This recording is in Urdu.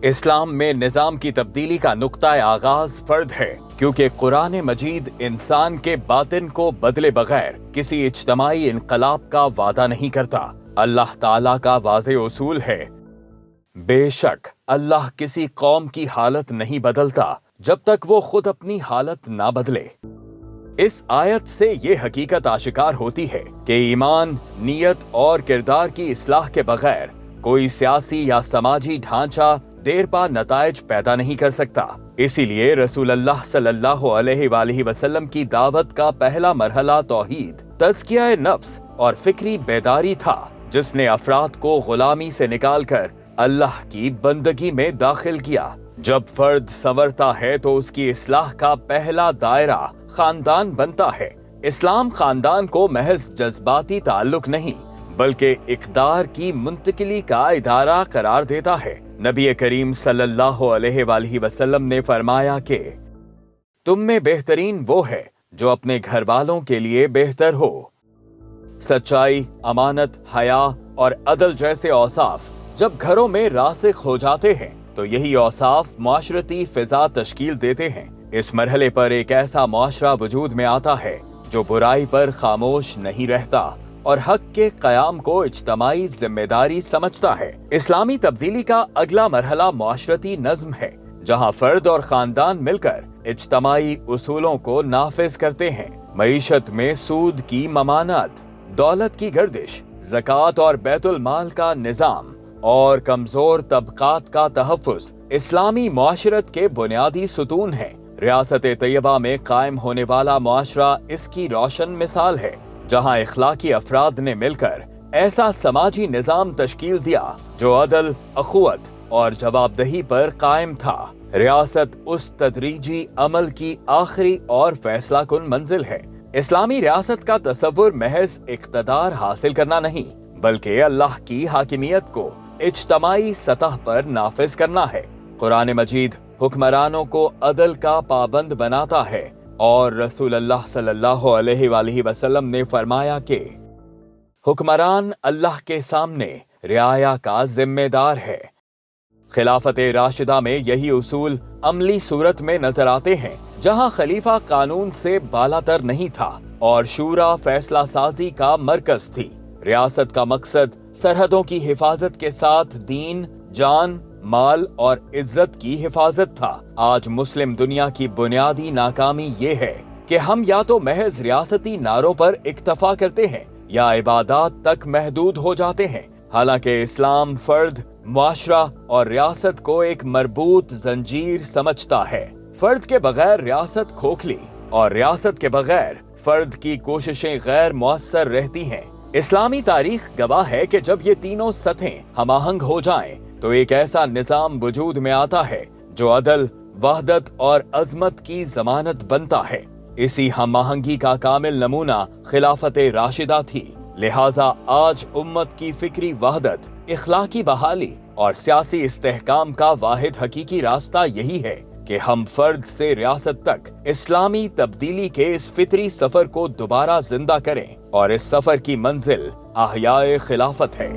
اسلام میں نظام کی تبدیلی کا نقطہ آغاز فرد ہے، کیونکہ قرآن مجید انسان کے باطن کو بدلے بغیر کسی اجتماعی انقلاب کا وعدہ نہیں کرتا۔ اللہ تعالیٰ کا واضح اصول ہے، بے شک اللہ کسی قوم کی حالت نہیں بدلتا جب تک وہ خود اپنی حالت نہ بدلے۔ اس آیت سے یہ حقیقت آشکار ہوتی ہے کہ ایمان، نیت اور کردار کی اصلاح کے بغیر کوئی سیاسی یا سماجی ڈھانچہ دیر پا نتائج پیدا نہیں کر سکتا۔ اسی لیے رسول اللہ صلی اللہ علیہ وآلہ وسلم کی دعوت کا پہلا مرحلہ توحید، تزکیہ نفس اور فکری بیداری تھا، جس نے افراد کو غلامی سے نکال کر اللہ کی بندگی میں داخل کیا۔ جب فرد سنورتا ہے تو اس کی اصلاح کا پہلا دائرہ خاندان بنتا ہے۔ اسلام خاندان کو محض جذباتی تعلق نہیں بلکہ اقدار کی منتقلی کا ادارہ قرار دیتا ہے۔ نبی کریم صلی اللہ علیہ وآلہ وسلم نے فرمایا کہ تم میں بہترین وہ ہے جو اپنے گھر والوں کے لیے بہتر ہو۔ سچائی، امانت، حیا اور عدل جیسے اوصاف جب گھروں میں راسخ ہو جاتے ہیں تو یہی اوصاف معاشرتی فضا تشکیل دیتے ہیں۔ اس مرحلے پر ایک ایسا معاشرہ وجود میں آتا ہے جو برائی پر خاموش نہیں رہتا اور حق کے قیام کو اجتماعی ذمہ داری سمجھتا ہے۔ اسلامی تبدیلی کا اگلا مرحلہ معاشرتی نظم ہے، جہاں فرد اور خاندان مل کر اجتماعی اصولوں کو نافذ کرتے ہیں۔ معیشت میں سود کی ممانعت، دولت کی گردش، زکوٰۃ اور بیت المال کا نظام اور کمزور طبقات کا تحفظ اسلامی معاشرت کے بنیادی ستون ہیں۔ ریاست طیبہ میں قائم ہونے والا معاشرہ اس کی روشن مثال ہے، جہاں اخلاقی افراد نے مل کر ایسا سماجی نظام تشکیل دیا جو عدل، اخوت اور جوابدہی پر قائم تھا۔ ریاست اس تدریجی عمل کی آخری اور فیصلہ کن منزل ہے۔ اسلامی ریاست کا تصور محض اقتدار حاصل کرنا نہیں بلکہ اللہ کی حاکمیت کو اجتماعی سطح پر نافذ کرنا ہے۔ قرآن مجید حکمرانوں کو عدل کا پابند بناتا ہے اور رسول اللہ صلی اللہ علیہ وآلہ وسلم نے فرمایا کہ حکمران اللہ کے سامنے رعایا کا ذمہ دار ہے۔ خلافت راشدہ میں یہی اصول عملی صورت میں نظر آتے ہیں، جہاں خلیفہ قانون سے بالاتر نہیں تھا اور شورا فیصلہ سازی کا مرکز تھی۔ ریاست کا مقصد سرحدوں کی حفاظت کے ساتھ دین، جان، مال اور عزت کی حفاظت تھا۔ آج مسلم دنیا کی بنیادی ناکامی یہ ہے کہ ہم یا تو محض ریاستی نعروں پر اکتفا کرتے ہیں یا عبادات تک محدود ہو جاتے ہیں، حالانکہ اسلام فرد، معاشرہ اور ریاست کو ایک مربوط زنجیر سمجھتا ہے۔ فرد کے بغیر ریاست کھوکھلی اور ریاست کے بغیر فرد کی کوششیں غیر مؤثر رہتی ہیں۔ اسلامی تاریخ گواہ ہے کہ جب یہ تینوں سطحیں ہم آہنگ ہو جائیں تو ایک ایسا نظام وجود میں آتا ہے جو عدل، وحدت اور عظمت کی ضمانت بنتا ہے۔ اسی ہم آہنگی کا کامل نمونہ خلافت راشدہ تھی۔ لہٰذا آج امت کی فکری وحدت، اخلاقی بحالی اور سیاسی استحکام کا واحد حقیقی راستہ یہی ہے کہ ہم فرد سے ریاست تک اسلامی تبدیلی کے اس فطری سفر کو دوبارہ زندہ کریں، اور اس سفر کی منزل احیاء خلافت ہے۔